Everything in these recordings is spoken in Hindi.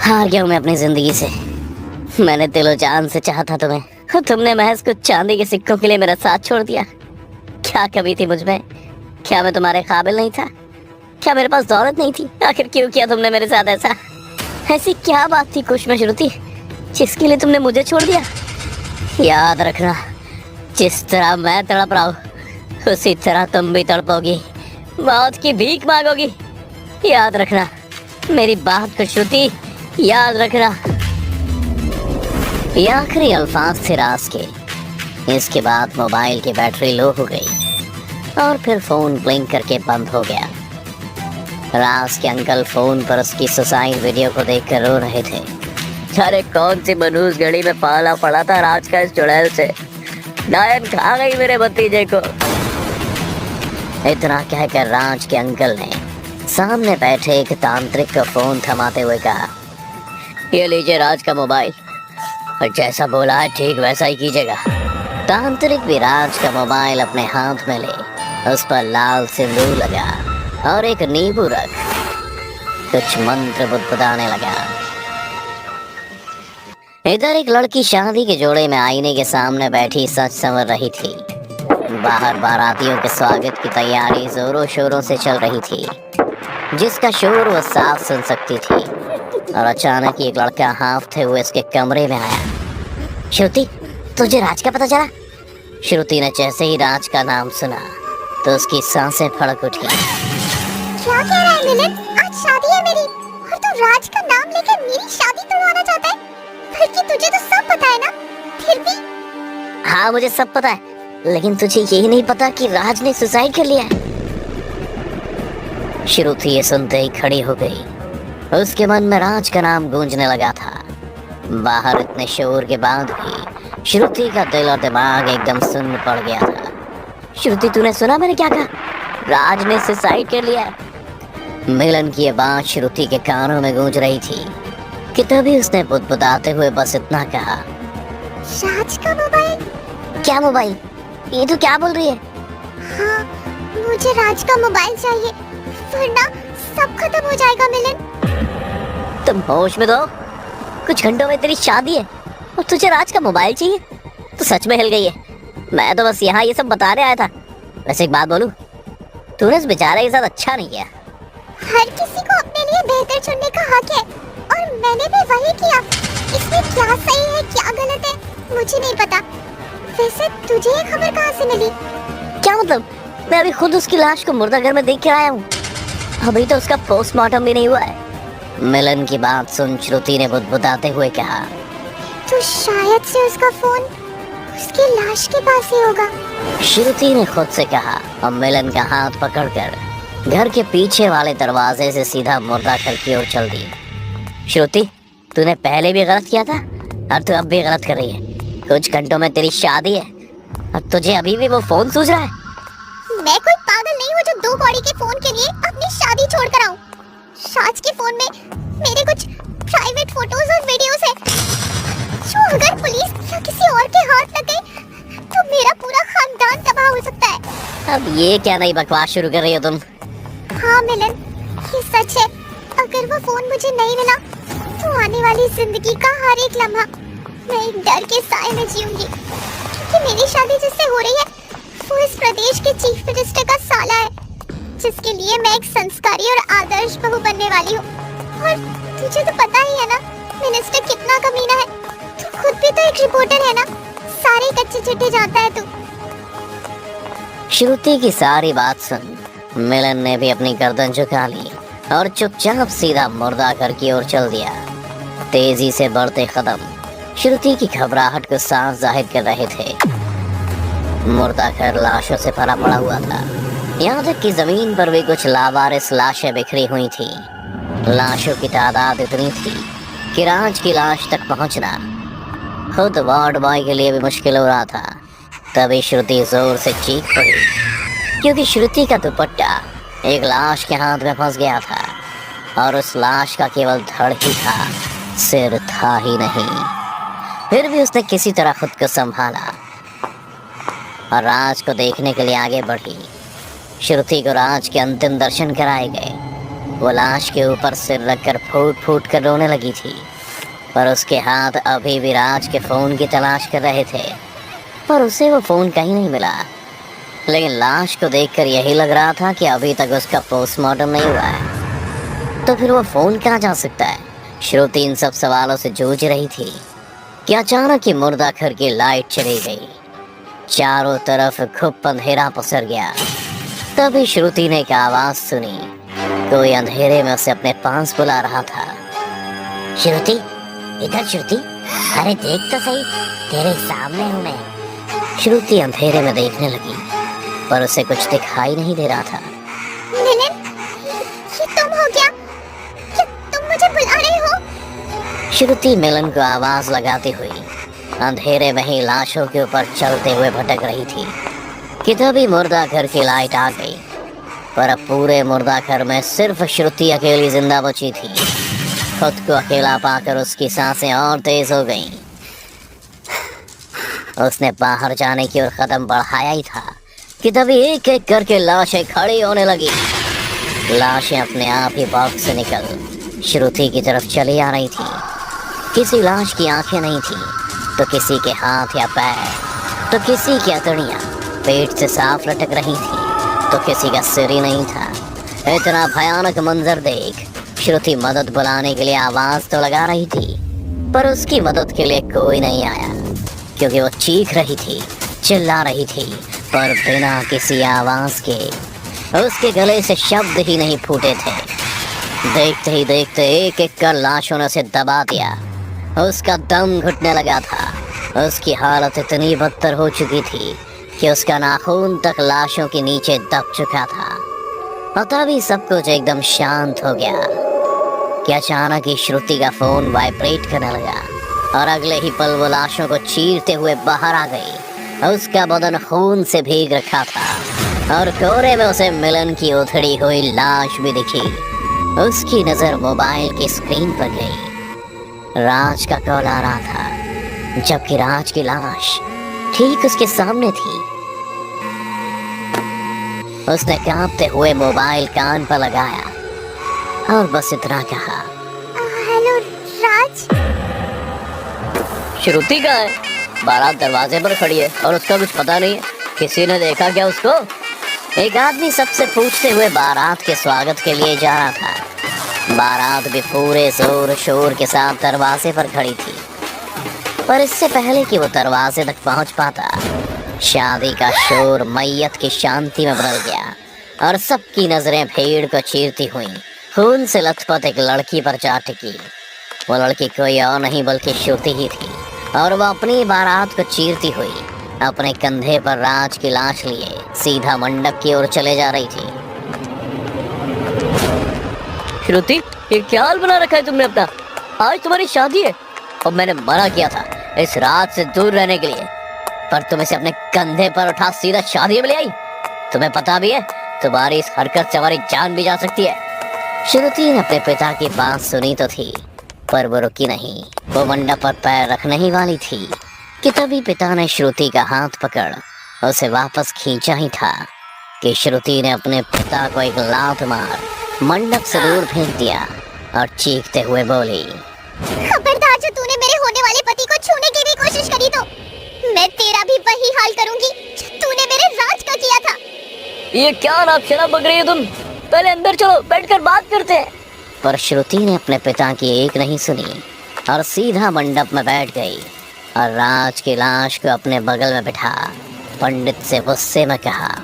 हार गया हूँ मैं अपनी जिंदगी से। मैंने दिलो जान से चाहा था तुम्हें और तुमने महज कुछ चांदी के सिक्कों के लिए मेरा साथ छोड़ दिया। क्या कमी थी मुझमें? क्या मैं तुम्हारे काबिल नहीं था? क्या मेरे पास दौलत नहीं थी? आखिर क्यों किया तुमने मेरे साथ ऐसा? ऐसी क्या बात थी कुछ में श्रुति जिसके लिए तुमने मुझे छोड़ दिया? याद रखना, जिस तरह मैं तड़प रहा हूँ उसी तरह तुम भी तड़पोगी, मौत की भीख मांगोगी। याद रखना मेरी बात को श्रुति, याद रखना। ये आखिरी अल्फाज थे राज के। इसके बाद मोबाइल की बैटरी लो हो गई और फिर फोन ब्लिंक करके बंद हो गया। राज के अंकल फोन पर उसकी सुसाइड वीडियो को देखकर रो रहे थे। अरे कौन सी मनहूस घड़ी में पाला पड़ा था राज का इस चुड़ैल से। डायन खा गई मेरे भतीजे को। इतना कहकर राज के अंकल ने सामने बैठे एक तांत्रिक को फोन थमाते हुए कहा, ये लीजिए राज का मोबाइल, और जैसा बोला है ठीक वैसा ही कीजिएगा। तांत्रिक भी राज का मोबाइल अपने हाथ में ले उस पर लाल सिंदूर लगा और एक नींबू रख कुछ मंत्र बुदबुदाने लगा। इधर एक लड़की शादी के जोड़े में आईने के सामने बैठी सच संवर रही थी। बाहर बारातियों के स्वागत की तैयारी जोरों शोरों से चल रही थी, जिसका शोर वो साफ सुन सकती थी। और अचानक एक लड़का हांफते हुए उसके कमरे में आया। श्रुति, तुझे राज का पता चला? श्रुति ने जैसे ही राज का नाम सुना तो उसकी सांसें फड़क उठी। क्या कह रहा है मिलन? आज शादी है मेरी और तू राज का नाम लेकर मेरी शादी तोड़वाना चाहता है? बल्कि तुझे तो सब पता है ना, फिर भी। हाँ मुझे सब पता है, लेकिन तुझे यही नहीं पता कि राज ने सुसाइड कर लिया है। श्रुति ये सुनते ही खड़ी हो गई। उसके मन में राज का नाम गूंजने लगा था। बाहर इतने शोर के बाद भी श्रुति का दिल और दिमाग एकदम सुन्न पड़ गया था। श्रुति, तूने सुना मैंने क्या कहा? राज ने सुसाइड कर लिया है। मिलन की ये बात श्रुति के कानों में गूंज रही थी कि तभी उसने बुदबुदाते हुए बस इतना कहा, राज का मोबाइल? क्या मोबाइल? ये तो क्या बोल रही है? हाँ, मुझे राज का मोबाइल चाहिए वरना सब खत्म हो जाएगा मिलन। तुम होश में दो। कुछ घंटों में तेरी शादी है और तुझे राज का मोबाइल चाहिए? तो सच में हिल गई है। मैं तो बस यहाँ ये सब बताने आया था। वैसे एक बात बोलूं, तूने इस बेचारे के साथ अच्छा नहीं किया। हर किसी को अपने लिए बेहतर चुनने का हक है और मैंने भी वही किया। इसमें क्या सही है क्या गलत है मुझे नहीं पता। वैसे तुझे ये खबर कहाँ से मिली? क्या मतलब? मैं अभी खुद उसकी लाश को मुर्दाघर में देख कर आया हूँ। अभी तो उसका पोस्टमार्टम भी नहीं हुआ है। मिलन की बात सुन श्रुति ने बुदबुदाते हुए कहा, तो शायद से उसका फोन उसकी लाश के पास ही होगा। श्रुति ने खुद से कहा और मिलन का हाथ पकड़कर घर के पीछे वाले दरवाजे से सीधा मुर्दाघर की ओर चल दी। श्रुति, तूने पहले भी गलत किया था और तू अब भी गलत कर रही है। कुछ घंटों में तेरी शादी है और तुझे अभी भी वो फोन सूझ रहा है। मैं कोई पागल नहीं हूँ जो 2 कौड़ी के फोन के लिए अपनी शादी छोड़ कर आऊँ। राज के फोन में मेरे कुछ प्राइवेट फोटोज और वीडियोस है जो अगर पुलिस या किसी और के हाथ लग गए तो मेरा पूरा खानदान तबाह हो सकता है। अब ये क्या नई बकवास शुरू कर रही हो तुम? हाँ मिलन, ये सच है। अगर वो फोन मुझे नहीं मिला तो आने वाली जिंदगी का हर एक लम्हा मैं एक डर के साए में जीऊंगी, क्योंकि मेरी शादी जिससे हो रही है वो इस प्रदेश के चीफ मिनिस्टर का साला है, जिसके लिए मैं एक संस्कारी और आदर्श बहू बनने वाली हूँ। और तुझे तो पता ही है ना मिनिस्टर कितना कमीना है। तू खुद भी तो एक रिपोर्टर है ना, सारे कच्चे चिट्ठे जानता है तू। श्रुति की सारी बात सुन मिलन ने भी अपनी गर्दन झुका ली और चुपचाप सीधा मुर्दाघर की ओर चल दिया। तेजी से बढ़ते कदम श्रुति की घबराहट को साफ जाहिर कर रहे थे। मुर्दाघर लाशों से भरा पड़ा हुआ था। यहाँ तक कि जमीन पर भी कुछ लावारिस लाशें बिखरी हुई थी। लाशों की तादाद इतनी थी कि राज की लाश तक पहुंचना खुद वार्ड बॉय के लिए भी मुश्किल हो रहा था। तभी श्रुति जोर से चीख पड़ी, क्योंकि श्रुति का दुपट्टा एक लाश के हाथ में फंस गया था और उस लाश का केवल धड़ ही था, सिर था ही नहीं। फिर भी उसने किसी तरह खुद को संभाला और राज को देखने के लिए आगे बढ़ी। श्रुति को राज के अंतिम दर्शन कराए गए। वो लाश के ऊपर सिर रखकर फूट फूट कर रोने लगी थी, पर उसके हाथ अभी भी राज के फोन की तलाश कर रहे थे, पर उसे वो फोन कहीं नहीं मिला। लेकिन लाश को देखकर यही लग रहा था कि अभी तक उसका पोस्टमार्टम नहीं हुआ है, तो फिर वो फोन कहाँ जा सकता है। श्रुति इन सब सवालों से जूझ रही थी कि अचानक ही मुर्दा घर की लाइट चली गई। चारों तरफ खूब अंधेरा पसर गया। तभी श्रुति ने एक आवाज सुनी। कोई अंधेरे में उसे अपने पास बुला रहा था। श्रुति, इधर श्रुति, अरे देख तो सही, तेरे सामने हूँ मैं। श्रुति अंधेरे में देखने लगी, पर उसे कुछ दिखाई नहीं दे रहा था। मिलन, ये तुम हो क्या? क्या तुम मुझे बुला रहे हो? श्रुति मिलन को आवाज लगाती हुई अंधेरे में ही लाशों के ऊपर चलते हुए भटक रही थी कि तभी मुर्दा घर की लाइट आ गई। पर अब पूरे मुर्दा घर में सिर्फ श्रुति अकेली जिंदा बची थी। खुद को अकेला पाकर उसकी सांसें और तेज हो गईं। उसने बाहर जाने की ओर कदम बढ़ाया ही था कि तभी एक एक करके लाशें खड़ी होने लगी। लाशें अपने आप ही बॉक्स से निकल श्रुति की तरफ चली आ रही थी। किसी लाश की आंखें नहीं थी, तो किसी के हाथ या पैर, तो किसी की अतड़ियाँ पेट से साफ लटक रही थी, तो किसी का सिर ही नहीं था। इतना भयानक मंजर देख श्रुति मदद बुलाने के लिए आवाज तो लगा रही थी, पर उसकी मदद के लिए कोई नहीं आया, क्योंकि वो चीख रही थी, चिल्ला रही थी, पर बिना किसी आवाज के। उसके गले से शब्द ही नहीं फूटे थे। देखते ही देखते एक एक कर लाशों ने उसे दबा दिया। उसका दम घुटने लगा था। उसकी हालत इतनी बदतर हो चुकी थी कि उसका नाखून तक लाशों के नीचे दब चुका था। और तभी सब कुछ एकदम शांत हो गया कि अचानक ही श्रुति का फोन वाइब्रेट करने लगा और अगले ही पल वो लाशों को चीरते हुए बाहर आ गई। उसका बदन खून से भीग रखा था और कोने में उसे मिलन की उधड़ी हुई लाश भी दिखी। उसकी नजर मोबाइल की स्क्रीन पर गई। राज का कॉल आ रहा था, जबकि राज की लाश ठीक उसके सामने थी। उसने कांपते हुए मोबाइल कान पर लगाया और बस इतना कहा, हेलो राज। श्रुति कहाँ है? बारात दरवाजे पर खड़ी है और उसका कुछ पता नहीं है। किसी ने देखा क्या उसको? एक आदमी सबसे पूछते हुए बारात के स्वागत के लिए जा रहा था। बारात भी पूरे जोर शोर के साथ दरवाजे पर खड़ी थी, पर इससे पहले कि वो दरवाजे तक पहुंच पाता, शादी का शोर मैयत की शांति में बदल गया और सबकी नजरें भीड़ को चीरती हुई खून से लथपथ एक लड़की पर जा टिकी। वो लड़की कोई और नहीं बल्कि श्रुति ही थी और वो अपनी बारात को चीरती हुई अपने कंधे पर राज की लाश लिए सीधा मंडप की ओर चले जा रही थी। श्रुति, ये क्या हाल बना रखा है तुमने अपना? आज तुम्हारी शादी है और मैंने मना किया था इस रात से दूर रहने के लिए, पर तुम इसे अपने कंधे पर उठा सीधा शादी में ले आई। तुम्हें पता भी है तुम्हारी इस हरकत से हमारी जान भी जा सकती है। श्रुति ने अपने पिता की बात सुनी तो थी, पर वो रुकी नहीं। वो मंडप पर पैर रखने ही वाली थी कि तभी पिता ने श्रुति का हाथ पकड़ उसे वापस खींचा ही था कि श्रुति ने अपने पिता को एक लात मार मंडप से दूर फेंक दिया और चीखते हुए बोली, खबरदार, जो तूने मेरे होने वाले पति को छूने की भी कोशिश करी तो मैं तेरा भी वही हाल करूंगी जो तूने मेरे राज का किया था। ये क्या नाक शराब बक रही है तुम? पहले अंदर चलो, बैठकर बात करते हैं। पर श्रुति ने अपने पिता की एक नहीं सुनी और सीधा मंडप में बैठ गई और राज की लाश को अपने बगल में बिठा पंडित से गुस्से में कहा,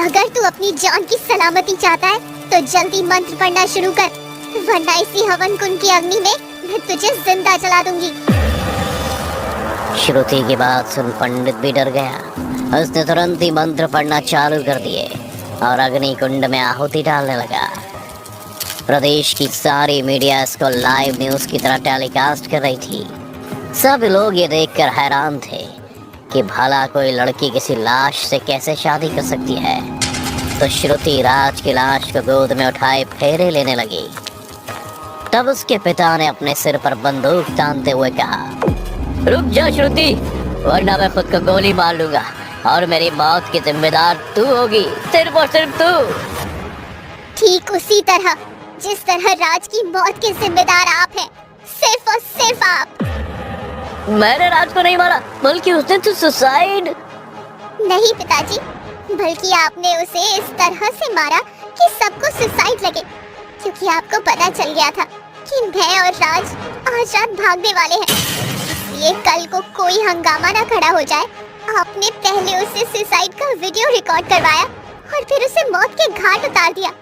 अगर तू अपनी जान की सलामती चाहता है तो जल्दी मंत्र पढ़ना शुरू कर, वरना इसी हवन कुंड की अग्नि में मैं तुझे जिंदा जला दूंगी। श्रुति की बात सुन पंडित भी डर गया। उसने तुरंत ही मंत्र पढ़ना चालू कर दिए और अग्नि कुंड में आहुति डालने लगा। प्रदेश की सारी मीडिया इसको लाइव न्यूज की तरह टेलीकास्ट कर रही थी। सब लोग ये देखकर हैरान थे कि भला कोई लड़की किसी लाश से कैसे शादी कर सकती है। तो श्रुति राज की लाश को गोद में उठाए फेरे लेने लगी। तब उसके पिता ने अपने सिर पर बंदूक तानते हुए कहा, रुक जा श्रुति, वरना मैं खुद को गोली मार लूंगा और मेरी मौत की जिम्मेदार तू होगी, सिर्फ और सिर्फ तू। ठीक उसी तरह जिस तरह राज की मौत के जिम्मेदार आप हैं, सिर्फ और सिर्फ आप। मैंने राज को नहीं मारा, बल्कि उसने तो सुसाइड। नहीं पिताजी, बल्कि आपने उसे इस तरह से मारा कि सबको सुसाइड लगे, क्योंकि आपको पता चल गया था कि मैं और राज आज रात भागने वाले हैं। इसलिए कल को कोई हंगामा ना खड़ा हो जाए, आपने पहले उसे सुसाइड का वीडियो रिकॉर्ड करवाया और फिर उसे मौत के घाट उतार दिया।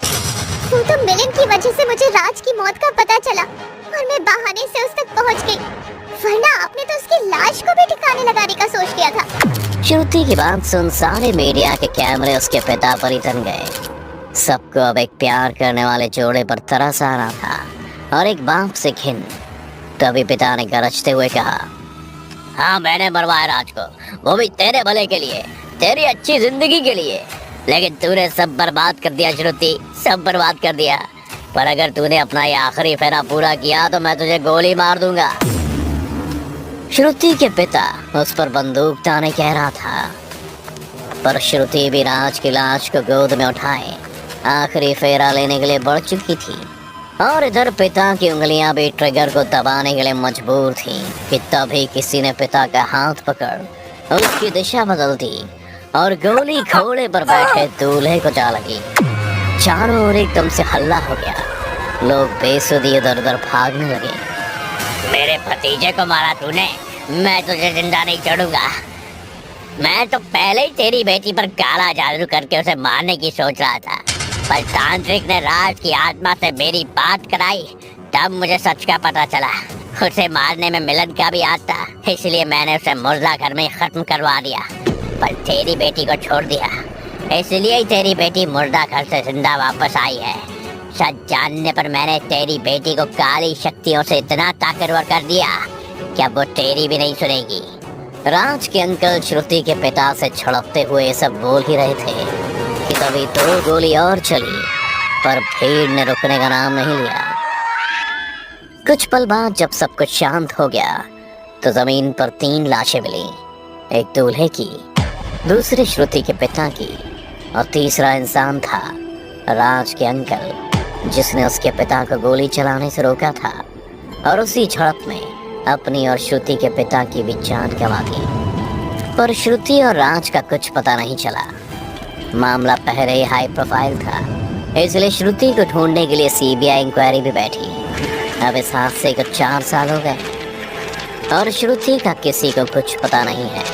वो तो मिलन की वजह से मुझे राज की मौत का पता चला और मैं बहाने से उस तक पहुंच गई, वरना आपने तो उसकी लाश को भी ठिकाने लगाने का सोच लिया था। श्रुति की बात सुन सारे मीडिया के कैमरे उसके पिता पर ही तन गए। सबको अब एक प्यार करने वाले जोड़े पर तरस आ रहा था और एक बाप से घिन। तभी पिता ने गरजते हुए कहा, हाँ मैंने मरवाया राज को, वो भी तेरे भले के लिए, तेरी अच्छी जिंदगी के लिए। लेकिन तूने सब बर्बाद कर दिया श्रुति, सब बर्बाद कर दिया। पर अगर तूने अपना ये आखिरी फेरा पूरा किया तो मैं तुझे गोली मार दूंगा। श्रुति के पिता उस पर बंदूक ताने कह रहा था, पर श्रुति भी राज की लाश को गोद में उठाए आखिरी फेरा लेने के लिए बढ़ चुकी थी। और इधर पिता की उंगलियां भी ट्रिगर को दबाने के लिए मजबूर थीं कि तभी किसी ने पिता का हाथ पकड़ उसकी दिशा बदल दी और गोली घोड़े पर बैठे दूल्हे को जा लगी। चारों ओर एकदम से हल्ला हो गया, लोग बेसुधी इधर उधर भागने लगे। मेरे भतीजे को मारा तूने, मैं तुझे जिंदा नहीं छोड़ूंगा। मैं तो पहले ही तेरी बेटी पर काला जादू करके उसे मारने की सोच रहा था, पर तांत्रिक ने राज की आत्मा से मेरी बात कराई, तब मुझे सच का पता चला। उसे मारने में मिलन का भी हाथ था, इसलिए मैंने उसे मुर्दा घर में खत्म करवा दिया, पर तेरी बेटी को छोड़ दिया। इसलिए ही तेरी बेटी मुर्दा घर से जिंदा वापस आई है। सच जानने पर मैंने तेरी बेटी को काली शक्तियों से इतना ताकतवर कर दिया कि अब वो तेरी भी नहीं सुनेगी। राज के अंकल श्रुति के पिता से छड़कते हुए सब बोल ही रहे थे कि तभी 2 गोली और चली, पर भीड़ ने रुकने का नाम नहीं लिया। कुछ पल बाद जब सब कुछ शांत हो गया तो जमीन पर 3 लाशें मिली, एक दूल्हे की, दूसरी श्रुति के पिता की और तीसरा इंसान था राज के अंकल, जिसने उसके पिता को गोली चलाने से रोका था और उसी झड़प में अपनी और श्रुति के पिता की भी जान गंवा दी। पर श्रुति और राज का कुछ पता नहीं चला। मामला पहले ही हाई प्रोफाइल था, इसलिए श्रुति को ढूंढने के लिए सीबीआई इंक्वायरी भी बैठी। अब इस हादसे को 4 साल हो गए और श्रुति का किसी को कुछ पता नहीं है।